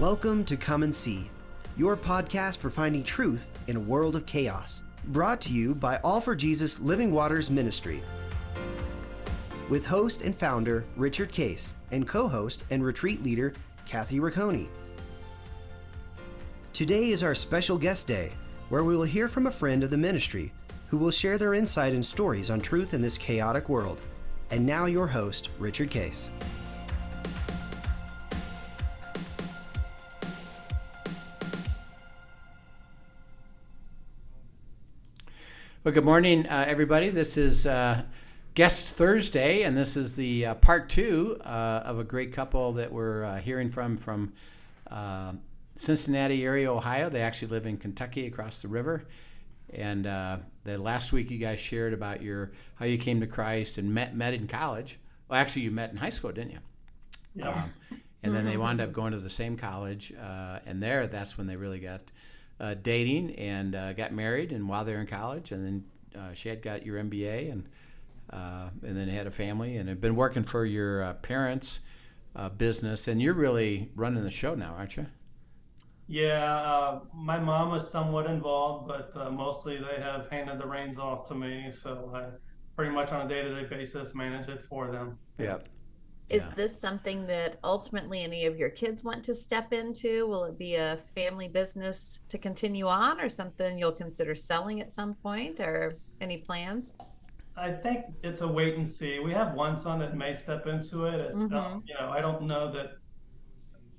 Welcome to Come and See, your podcast for finding truth in a world of chaos. Brought to you by All for Jesus Living Waters Ministry. With host and founder Richard Case and co-host and retreat leader Kathy Ricconi. Today is our special guest day, where we will hear from a friend of the ministry who will share their insight and stories on truth in this chaotic world. And now your host, Richard Case. Well, good morning, everybody. This is Guest Thursday, and this is the part two of a great couple that we're hearing from Cincinnati area, Ohio. They actually live in Kentucky across the river. And the last week you guys shared about how you came to Christ and met in college. Well, actually you met in high school, didn't you? Yeah. And then they wound up going to the same college, and that's when they really got dating and got married, and while they were in college, and then Shad got your MBA, and then had a family, and have been working for your parents' business, and you're really running the show now, aren't you? Yeah, my mom was somewhat involved, but mostly they have handed the reins off to me, so I pretty much on a day-to-day basis manage it for them. Yep. Is this something that ultimately any of your kids want to step into? Will it be a family business to continue on, or something you'll consider selling at some point, or any plans? I think it's a wait and see. We have one son that may step into it. It's, I don't know that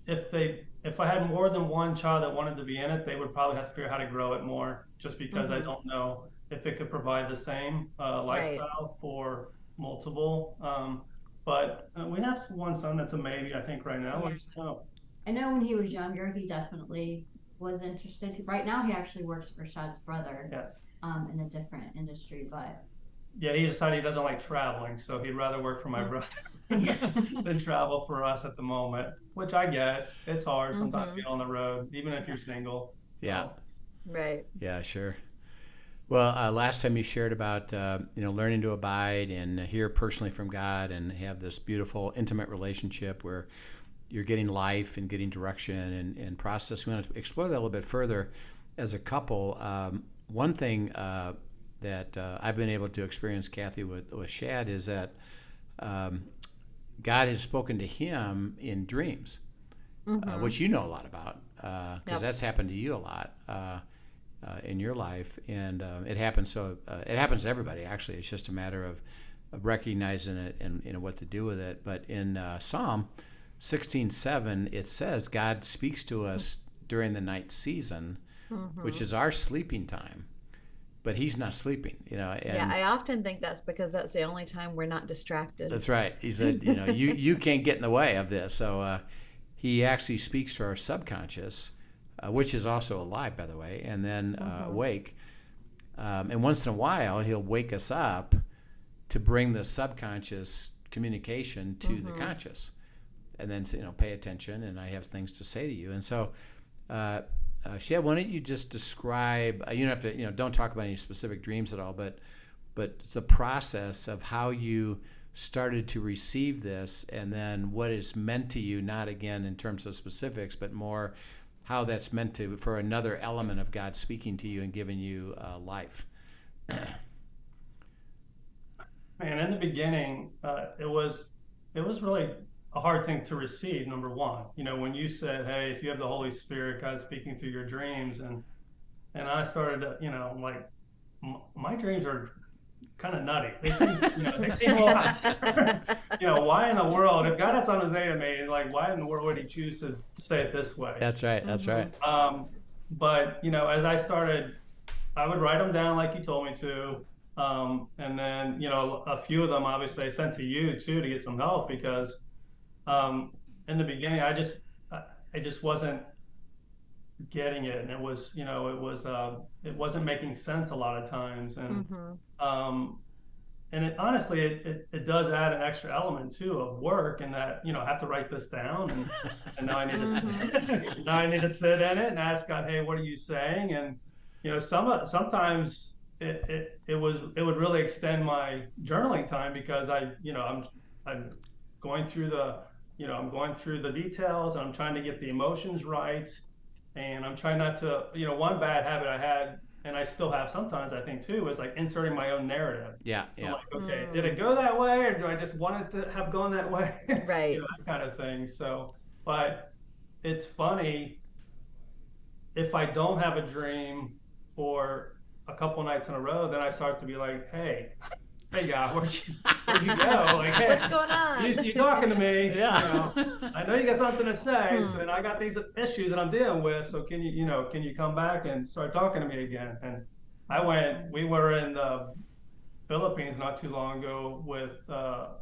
if I had more than one child that wanted to be in it, they would probably have to figure out how to grow it more, just because I don't know if it could provide the same lifestyle for multiple. But we have one son that's a maybe, I think, right now. Yeah. I know when he was younger, he definitely was interested. Right now, he actually works for Shad's brother in a different industry. But yeah, he decided he doesn't like traveling, so he'd rather work for my brother than travel for us at the moment, which I get. It's hard sometimes to be on the road, even if you're single. Yeah. So. Right. Yeah, sure. Well, last time you shared about learning to abide and hear personally from God and have this beautiful, intimate relationship where you're getting life and getting direction and process. We want to explore that a little bit further as a couple. One thing that I've been able to experience, Kathy, with Shad is that God has spoken to him in dreams, which you know a lot about because that's happened to you a lot. In your life, and it happens. It happens to everybody. Actually, it's just a matter of recognizing it and what to do with it. But in Psalm 16:7, it says God speaks to us during the night season, which is our sleeping time. But He's not sleeping, And I often think that's because that's the only time we're not distracted. That's right. He said, you can't get in the way of this. So He actually speaks to our subconscious. Which is also alive, by the way, and then awake. And once in a while, he'll wake us up to bring the subconscious communication to the conscious, and then pay attention. And I have things to say to you. And so, Shad, why don't you just describe? You don't have to, don't talk about any specific dreams at all, but the process of how you started to receive this, and then what it's meant to you. Not again in terms of specifics, but more how that's meant for another element of God speaking to you and giving you life. Man, in the beginning, it was really a hard thing to receive. Number one, when you said, "Hey, if you have the Holy Spirit, God's speaking through your dreams," and I started to, like my dreams are kind of nutty. They seem a little, why in the world, if God had something to say to me, like, why in the world would He choose to say it this way? That's right. That's right. But as I started, I would write them down like you told me to, and then a few of them obviously I sent to you too to get some help, because in the beginning I just wasn't getting it, and it wasn't making sense a lot of times, and and it honestly it does add an extra element too of work, and that I have to write this down, and now I need to sit in it and ask God, hey, what are you saying? And sometimes it would really extend my journaling time, because I'm going through the I'm going through the details and I'm trying to get the emotions right. And I'm trying not to, one bad habit I had, and I still have sometimes, I think too, is like inserting my own narrative. Yeah, I'm yeah. like, okay, did it go that way, or do I just want it to have gone that way? Right. That kind of thing. So, but it's funny, if I don't have a dream for a couple nights in a row, then I start to be like, hey God, where'd you go? Like, hey, What's going on? you talking to me? Yeah. I know you got something to say, so, and I got these issues that I'm dealing with. So can you come back and start talking to me again? And we were in the Philippines not too long ago with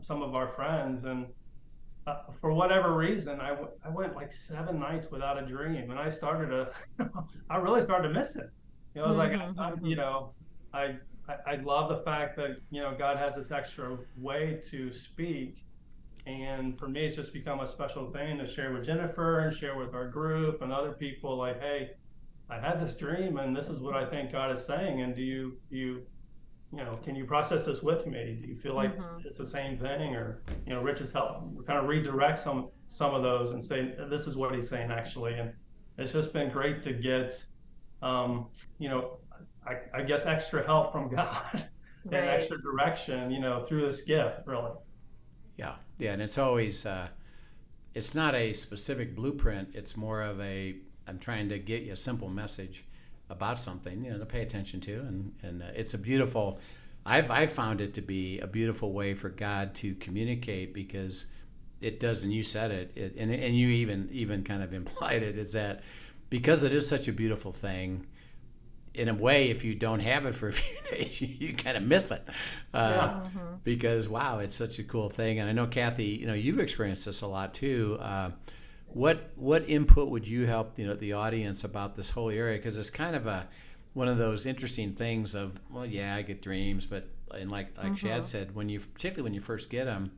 some of our friends, and for whatever reason, I went like 7 nights without a dream, and I started to, I really started to miss it. I was like, I, I love the fact that, God has this extra way to speak. And for me, it's just become a special thing to share with Jennifer and share with our group and other people like, hey, I had this dream and this is what I think God is saying. And can you process this with me? Do you feel like it's the same thing? Or, Rich has helped kind of redirect some of those and say, this is what he's saying actually. And it's just been great to get, you know, I guess extra help from God and Right. extra direction, through this gift, really. Yeah, yeah, and it's always it's not a specific blueprint. It's more of I'm trying to get you a simple message about something, to pay attention to, and it's a beautiful. I've found it to be a beautiful way for God to communicate, because it does, and you said it, and you even kind of implied it, is that because it is such a beautiful thing. In a way, if you don't have it for a few days, you kind of miss it, because wow, it's such a cool thing. And I know, Kathy, you've experienced this a lot too. What input would you help the audience about this whole area? Because it's kind of one of those interesting things of, well, yeah, I get dreams, but like Shad said, particularly when you first get them,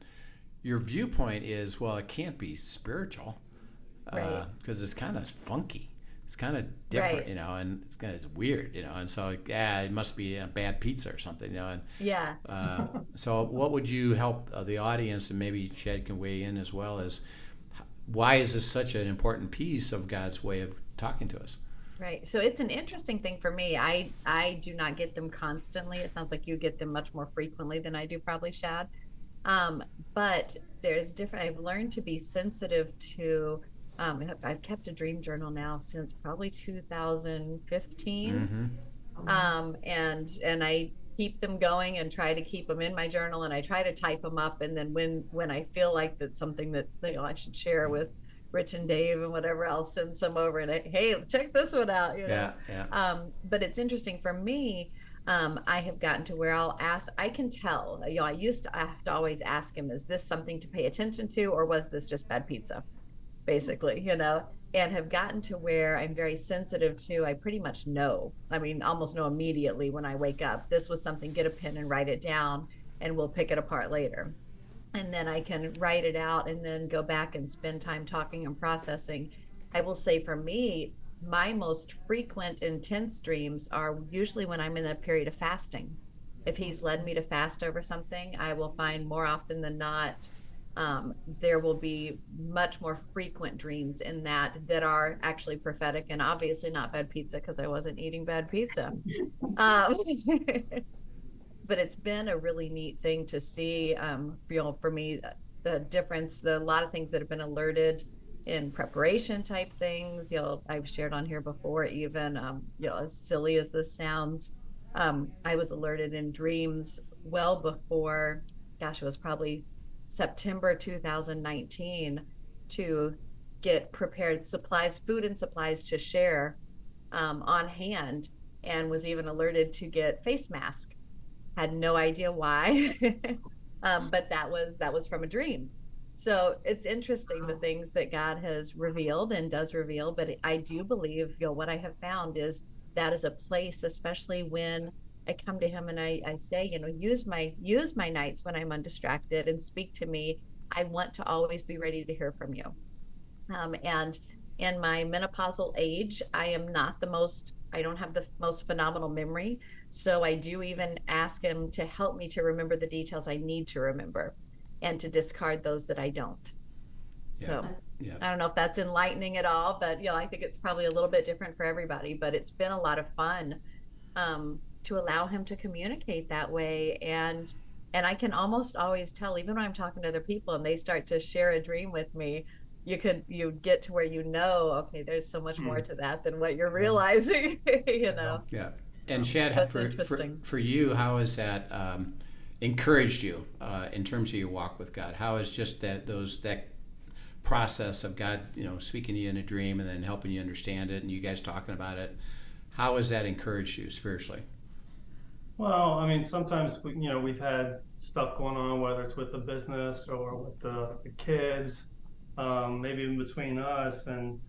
your viewpoint is, well, it can't be spiritual, because it's kind of funky. It's kind of different, Right. And it's weird, and so it must be a bad pizza or something, and Yeah. so what would you help the audience, and maybe Shad can weigh in as well, as why is this such an important piece of God's way of talking to us? Right. So it's an interesting thing for me. I do not get them constantly. It sounds like you get them much more frequently than I do, probably, Shad. But there's different. I've learned to be sensitive to. I've kept a dream journal now since probably 2015. And I keep them going and try to keep them in my journal, and I try to type them up. And then when I feel like that's something that I should share with Rich and Dave and whatever else, send some over and hey, check this one out. Yeah. But it's interesting for me. I have gotten to where I'll ask. I can tell. I have to always ask him, is this something to pay attention to, or was this just bad pizza? Basically, and have gotten to where I'm very sensitive to. I pretty much know. I mean, almost know immediately when I wake up. This was something. Get a pen and write it down, and we'll pick it apart later. And then I can write it out and then go back and spend time talking and processing. I will say for me, my most frequent intense dreams are usually when I'm in a period of fasting. If he's led me to fast over something, I will find more often than not, there will be much more frequent dreams in that are actually prophetic, and obviously not bad pizza, because I wasn't eating bad pizza. But it's been a really neat thing to see, for me, the difference, a lot of things that have been alerted in preparation type things, I've shared on here before, even, as silly as this sounds, I was alerted in dreams well before, gosh, it was probably September 2019, to get prepared supplies, food and supplies to share on hand, and was even alerted to get face mask. Had no idea why, but that was from a dream. So it's interesting, the things that God has revealed and does reveal. But I do believe, what I have found is that is a place, especially when I come to him and I say, use my nights when I'm undistracted and speak to me. I want to always be ready to hear from you. And in my menopausal age, I don't have the most phenomenal memory. So I do even ask him to help me to remember the details I need to remember, and to discard those that I don't. So Yeah. I don't know if that's enlightening at all, but I think it's probably a little bit different for everybody, but it's been a lot of fun to allow him to communicate that way. And I can almost always tell, even when I'm talking to other people and they start to share a dream with me, you get to where okay, there's so much more to that than what you're realizing. Yeah. And Shad, That's interesting. for you, how has that encouraged you in terms of your walk with God? How is just that process of God, speaking to you in a dream and then helping you understand it, and you guys talking about it? How has that encouraged you spiritually? Well, I mean, sometimes we've had stuff going on, whether it's with the business or with the kids, maybe in between us, and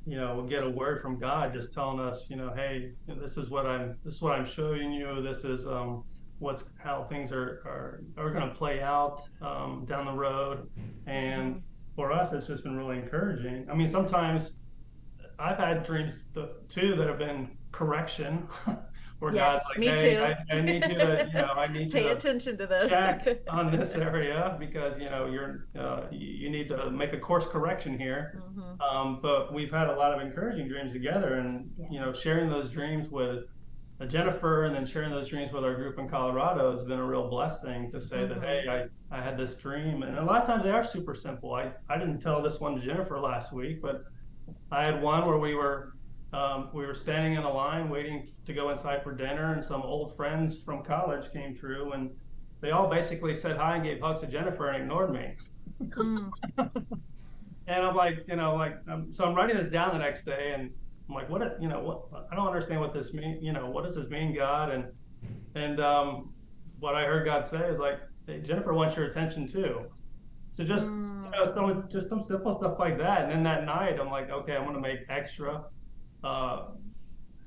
we'll get a word from God just telling us, hey, this is what I'm showing you. This is how things are going to play out down the road, and for us, it's just been really encouraging. I mean, sometimes I've had dreams too that have been correction, where God's Yes, like, me "Hey, too. I need you to, I need you Pay to attention to this. check on this area because you need to make a course correction here." But we've had a lot of encouraging dreams together, and sharing those dreams with Jennifer, and then sharing those dreams with our group in Colorado has been a real blessing to say that, hey, I had this dream, and a lot of times they are super simple. I didn't tell this one to Jennifer last week, but I had one where we were standing in a line waiting to go inside for dinner, and some old friends from college came through, and they all basically said hi and gave hugs to Jennifer and ignored me. And I'm like, so I'm writing this down the next day, and I'm like, what I don't understand what this means. What does this mean, God? And what I heard God say is like, hey, Jennifer wants your attention too. So just some simple stuff like that. And then that night, I'm like, okay, I'm going to make extra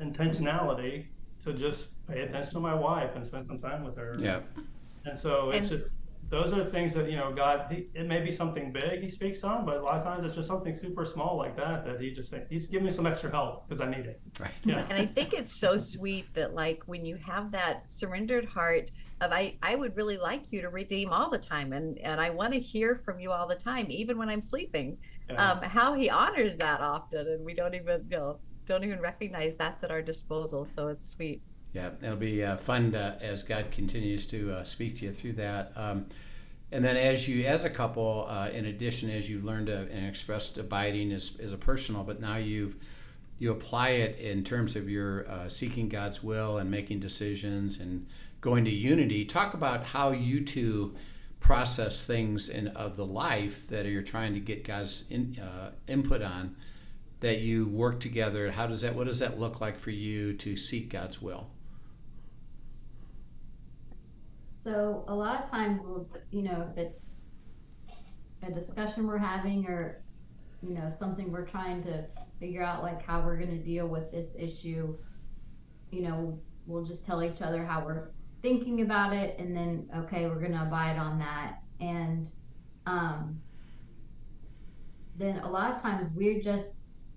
intentionality to just pay attention to my wife and spend some time with her. Yeah. And so it's just, those are things that, God, it may be something big he speaks on, but a lot of times it's just something super small like that he's giving me some extra help because I need it. Right. Yeah. And I think it's so sweet that when you have that surrendered heart of, I would really like you to redeem all the time. And I want to hear from you all the time, even when I'm sleeping, how he honors that often. And we don't even recognize that's at our disposal. So it's sweet. Yeah, it'll be fun as God continues to speak to you through that. And then as a couple, in addition, as you've learned and expressed abiding as a personal, but now you apply it in terms of your seeking God's will and making decisions and going to unity. Talk about how you two process things of the life that you're trying to get God's input on, that you work together. What does that look like for you to seek God's will? So a lot of times, if it's a discussion we're having or, something we're trying to figure out, like how we're going to deal with this issue, we'll just tell each other how we're thinking about it, and then, okay, we're going to abide on that. And then a lot of times we're just,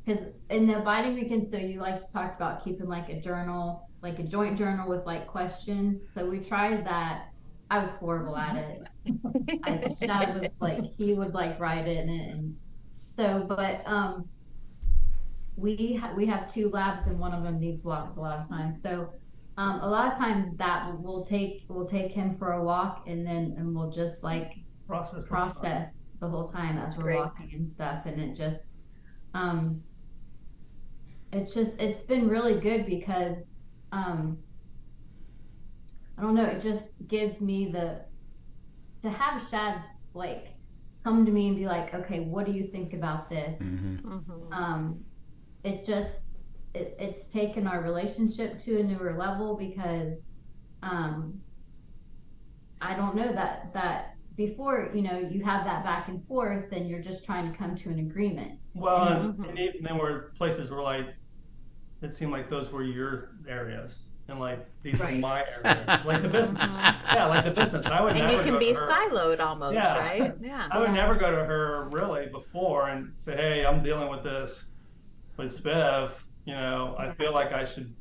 because in the abiding weekend, so you talked about keeping like a journal, like a joint journal with like questions. So we tried that. I was horrible at it. Shad was he would write it and so, but we have two labs and one of them needs walks a lot of times. So a lot of times that we'll take him for a walk, and we'll just process the whole time as we're walking and stuff. And it's been really good because I don't know, it just gives me to have Shad come to me and be like, okay, what do you think about this? It's taken our relationship to a newer level because I don't know that before, you have that back and forth and you're just trying to come to an agreement. Well, and even there were places where it seemed like those were your areas. And these were my areas, like the business. Yeah, like the business. I would never. And you can be siloed almost, right? Yeah. I would never go to her really before and say, "Hey, I'm dealing with this with Spiv. I feel like I should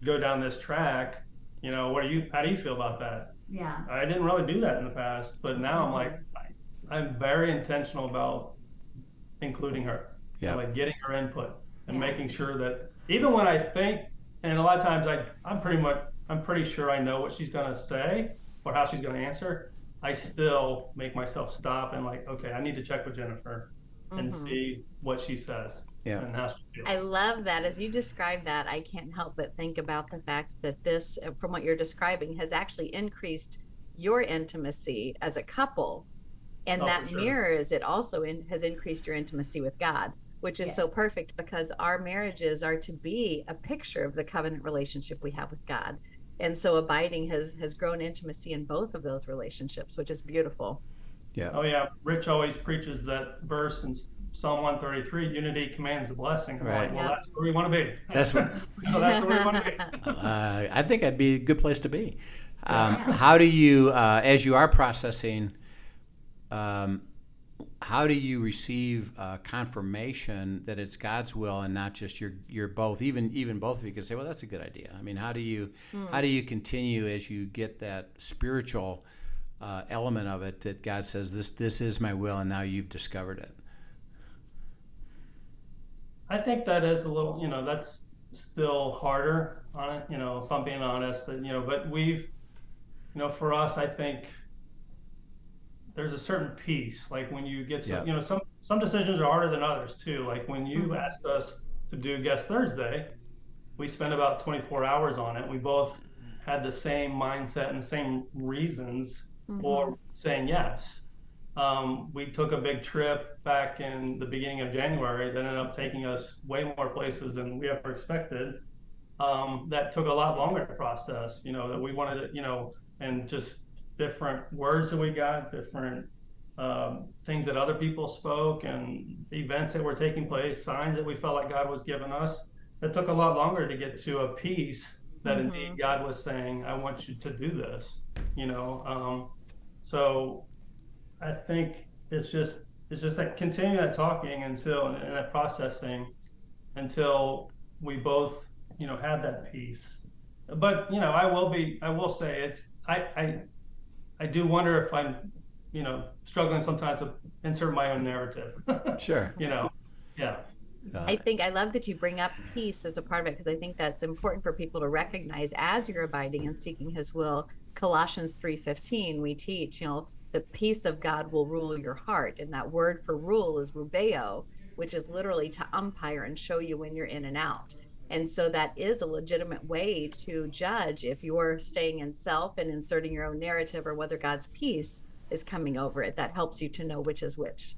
go down this track. How do you feel about that?" Yeah. I didn't really do that in the past, but now I'm very intentional about including her. Yeah. And like getting her input and Yeah. making sure that even when I think, and a lot of times I'm pretty sure I know what she's gonna say or how she's gonna answer. I still make myself stop and like, okay, I need to check with Jennifer and Mhm. see what she says Yeah. and how she feels. I love that. As you describe that, I can't help but think about the fact that this, from what you're describing, has actually increased your intimacy as a couple. And Oh, that for sure. mirrors it also has increased your intimacy with God, which is Yeah. so perfect because our marriages are to be a picture of the covenant relationship we have with God. And so abiding has grown intimacy in both of those relationships, which is beautiful. Yeah. Oh yeah, Rich always preaches that verse in Psalm 133, unity commands the blessing. I'm Right. like, well, Yep. that's where we want to be. That's what- So that's where we want to be. I think that'd be a good place to be. Yeah. How do you, as you are processing, how do you receive confirmation that it's God's will and not just your both? Even both of you can say, well, that's a good idea. I mean, how do you continue as you get that spiritual element of it that God says this is my will and now you've discovered it? I think that is a little, that's still harder on it, if I'm being honest, but for us, I think there's a certain peace, like when you get to, Yeah. some decisions are harder than others too. Like when you asked us to do Guest Thursday, we spent about 24 hours on it. We both had the same mindset and the same reasons for saying yes. We took a big trip back in the beginning of January that ended up taking us way more places than we ever expected. That took a lot longer to process, that we wanted to, and just different words that we got, different things that other people spoke, and events that were taking place, signs that we felt like God was giving us. It took a lot longer to get to a peace that indeed God was saying, I want you to do this, so I think it's just that continue that talking and that processing until we both, have that peace. But I will say I do wonder if I'm, struggling sometimes to insert my own narrative. Sure. Yeah. I love that you bring up peace as a part of it because I think that's important for people to recognize as you're abiding and seeking his will. Colossians 3:15, we teach, the peace of God will rule your heart. And that word for rule is rubeo, which is literally to umpire and show you when you're in and out. And so that is a legitimate way to judge if you're staying in self and inserting your own narrative or whether God's peace is coming over it. That helps you to know which is which.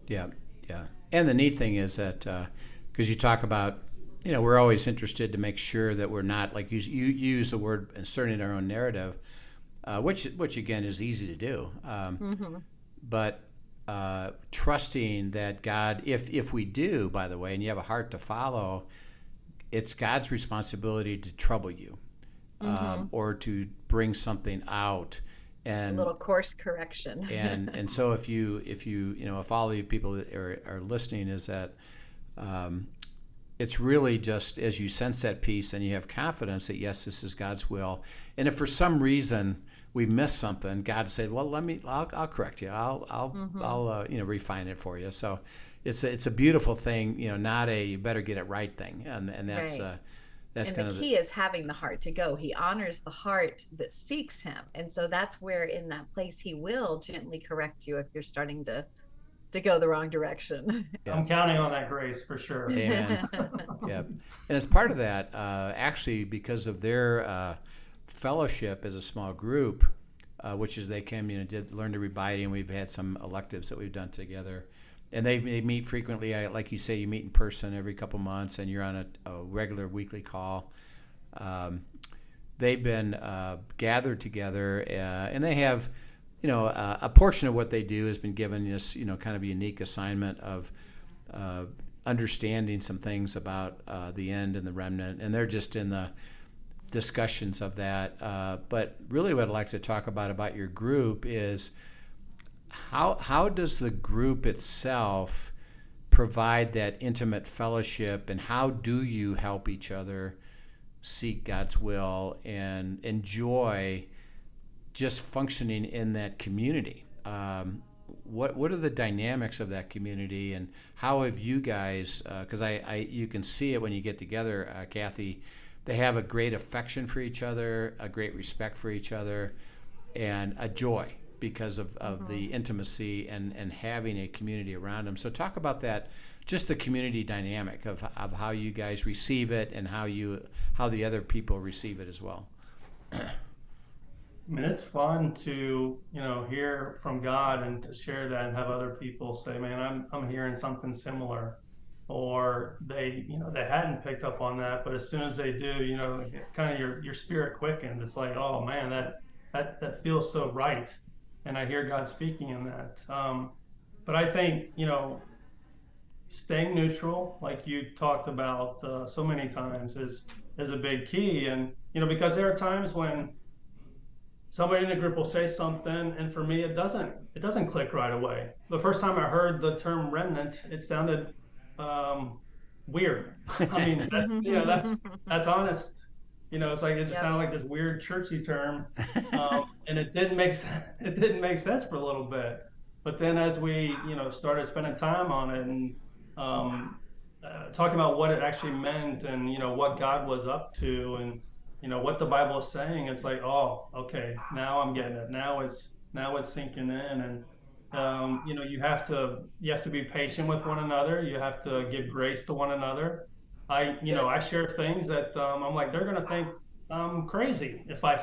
Yeah, yeah. And the neat thing is that because you talk about, we're always interested to make sure that we're not, like you use the word inserting our own narrative, which again is easy to do. But trusting that God, if we do, by the way, and you have a heart to follow, it's God's responsibility to trouble you or to bring something out. And a little course correction. and so if all the people that are listening, is that it's really just as you sense that peace and you have confidence that yes, this is God's will. And if for some reason we miss something, God said, well, I'll correct you. I'll refine it for you. So it's a beautiful thing, not a you better get it right thing. And that's right. That's and kind the of key is having the heart to go. He honors the heart that seeks him. And so that's where in that place he will gently correct you if you're starting to go the wrong direction. I'm counting on that grace for sure. Amen. Yeah. And as part of that, actually, because of their fellowship as a small group, which is they came, did learn to read Bible, and we've had some electives that we've done together. And they meet frequently. Like you say, you meet in person every couple months, and you're on a regular weekly call. They've been gathered together, and they have, a portion of what they do has been given this, kind of a unique assignment of understanding some things about the end and the remnant, and they're just in the discussions of that. But really, what I'd like to talk about your group is how does the group itself provide that intimate fellowship, and how do you help each other seek God's will and enjoy just functioning in that community? what are the dynamics of that community, and how have you guys? Because you can see it when you get together, Kathy. They have a great affection for each other, a great respect for each other, and a joy because of the intimacy and having a community around them. So talk about that, just the community dynamic of how you guys receive it and how the other people receive it as well. I mean, it's fun to, hear from God and to share that and have other people say, man, I'm hearing something similar. Or they hadn't picked up on that, but as soon as they do, kind of your spirit quickens. It's like, oh man, that feels so right. And I hear God speaking in that. But I think, staying neutral, like you talked about so many times, is a big key. And, because there are times when somebody in the group will say something, and for me, it doesn't click right away. The first time I heard the term remnant, it sounded weird. I mean, that's honest. It's like it just sounded like this weird churchy term, and it didn't make sense. It didn't make sense for a little bit. But then as we started spending time on it and talking about what it actually meant and what God was up to and what the Bible is saying, it's like, oh, okay, now I'm getting it. Now it's sinking in, and you have to be patient with one another. You have to give grace to one another. I share things that I'm like, they're gonna think I'm crazy if I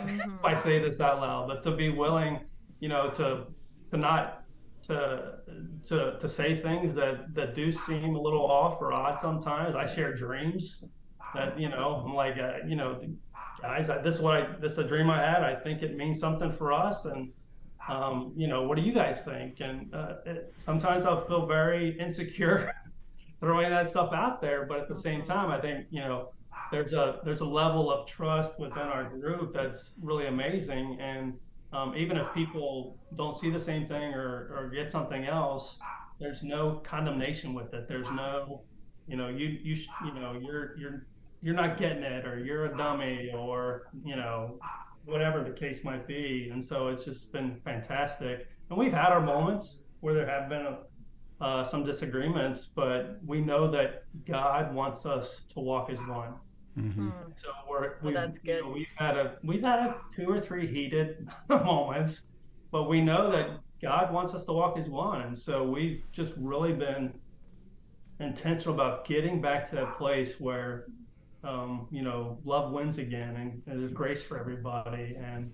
say this out loud, but to be willing, to not to say things that do seem a little off or odd sometimes. I share dreams that I'm like, guys, this is a dream I had. I think it means something for us, and what do you guys think? And sometimes I'll feel very insecure throwing that stuff out there, but at the same time, I think there's a level of trust within our group that's really amazing. And even if people don't see the same thing or get something else, there's no condemnation with it. There's no, you're not getting it, or you're a dummy, or whatever the case might be. And so it's just been fantastic. And we've had our moments where there have been some disagreements, but we know that God wants us to walk as one. Mm-hmm. So that's good. we've had 2 or 3 heated moments, but we know that God wants us to walk as one. And so we've just really been intentional about getting back to that place where love wins again, and there's grace for everybody. And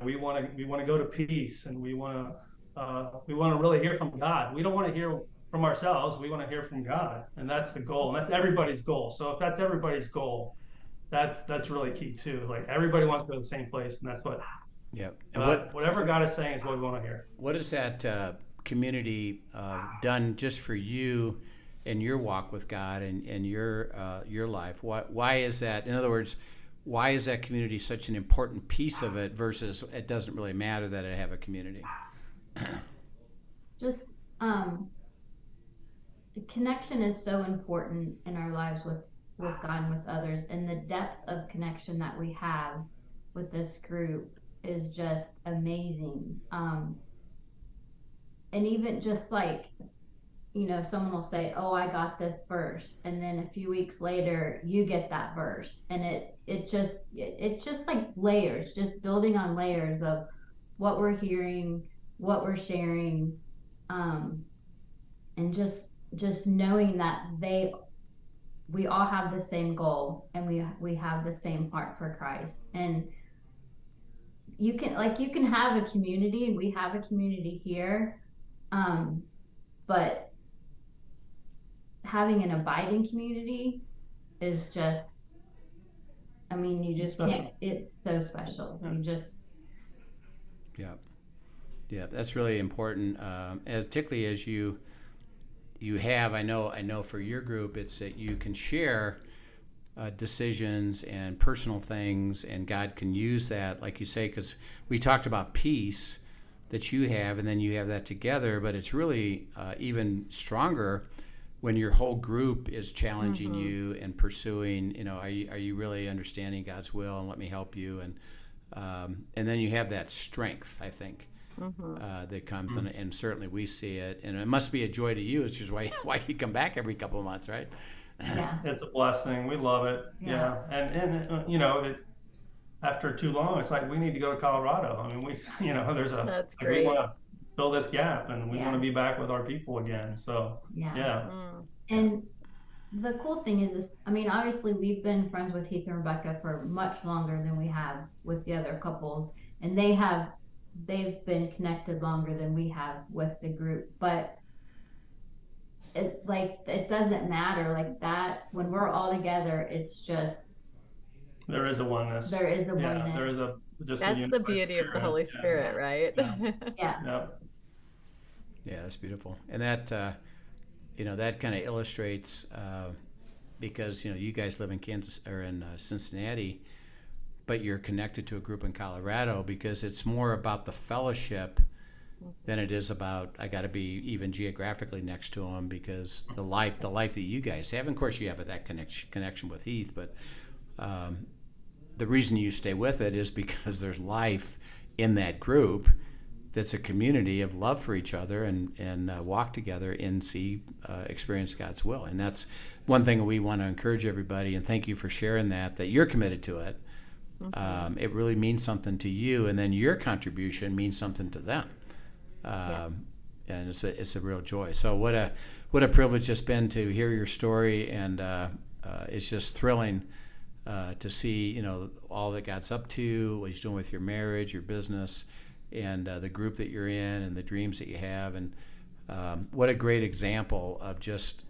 we want to go to peace, and we want to really hear from God. We don't want to hear from ourselves. We want to hear from God, and that's the goal. And that's everybody's goal. So if that's everybody's goal, that's really key too. Like, everybody wants to go to the same place, and that's what. Yep. And whatever God is saying is what we want to hear. What has that community done just for you in your walk with God and your life? Why is that? In other words, why is that community such an important piece of it versus it doesn't really matter that I have a community? Just connection is so important in our lives with God and with others, and the depth of connection that we have with this group is just amazing. And even just like, someone will say, oh, I got this verse, and then a few weeks later you get that verse, and it's just like layers, just building on layers of what we're hearing, what we're sharing, and just knowing that we all have the same goal, and we have the same heart for Christ. And you can have a community, and we have a community here, but having an abiding community is just, you just can't. It's so special. Yeah, that's really important. Particularly as you have, I know for your group, it's that you can share decisions and personal things, and God can use that, like you say, because we talked about peace that you have, and then you have that together, but it's really even stronger when your whole group is challenging you and pursuing, are you really understanding God's will, and let me help you, and then you have that strength, I think, that comes, and certainly we see it, and it must be a joy to you, which is why you come back every couple of months, right? Yeah. It's a blessing. We love it. Yeah. And you know, after too long, it's like we need to go to Colorado. I mean, there's That's we great. want to fill this gap, and we Yeah. want to be back with our people again. So yeah. And the cool thing is, I mean, obviously we've been friends with Heath and Rebecca for much longer than we have with the other couples, and they've been connected longer than we have with the group, but it doesn't matter like that. When we're all together, it's just, There is a oneness. there is a oneness. There is just a That's the unified beauty of the spirit. Holy Spirit, right? Yeah. Yeah, that's beautiful. And that, that kind of illustrates, because, you guys live in Kansas or in Cincinnati, but you're connected to a group in Colorado, because it's more about the fellowship than it is about, I got to be even geographically next to them, because the life that you guys have, and of course you have that connection with Heath, but the reason you stay with it is because there's life in that group that's a community of love for each other, and walk together and experience God's will. And that's one thing we want to encourage everybody, and thank you for sharing that you're committed to it. It really means something to you, and then your contribution means something to them. And it's a real joy. So what a privilege it's been to hear your story, and it's just thrilling to see all that God's up to, what He's doing with your marriage, your business, and the group that you're in, and the dreams that you have, and what a great example of just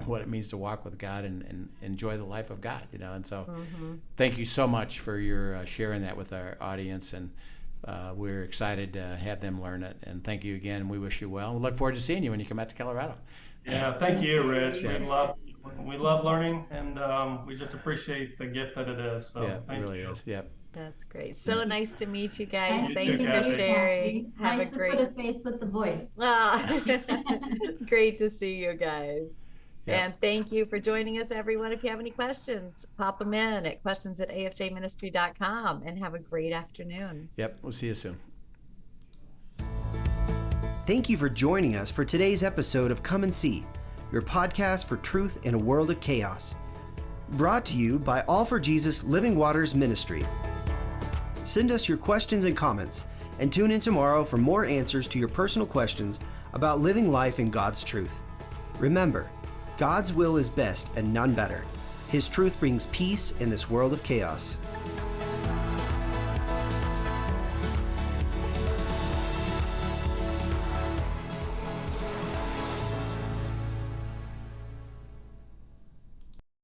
what it means to walk with God and enjoy the life of God, And so, thank you so much for your sharing that with our audience, and we're excited to have them learn it. And thank you again, and we wish you well. We look forward to seeing you when you come out to Colorado. Yeah, thank you, Rich. Yeah. We love learning, and we just appreciate the gift that it is. So yeah, thank it really you. is. Yep. That's great. So nice to meet you guys. Nice to Thanks meet for you, sharing. Have Nice a to great. put a face with the voice. Great to see you guys. Yep. And thank you for joining us, everyone. If you have any questions, pop them in at questions@afjministry.com, and have a great afternoon. Yep. We'll see you soon. Thank you for joining us for today's episode of Come and See, your podcast for truth in a world of chaos. Brought to you by All for Jesus Living Waters Ministry. Send us your questions and comments, and tune in tomorrow for more answers to your personal questions about living life in God's truth. Remember, God's will is best and none better. His truth brings peace in this world of chaos.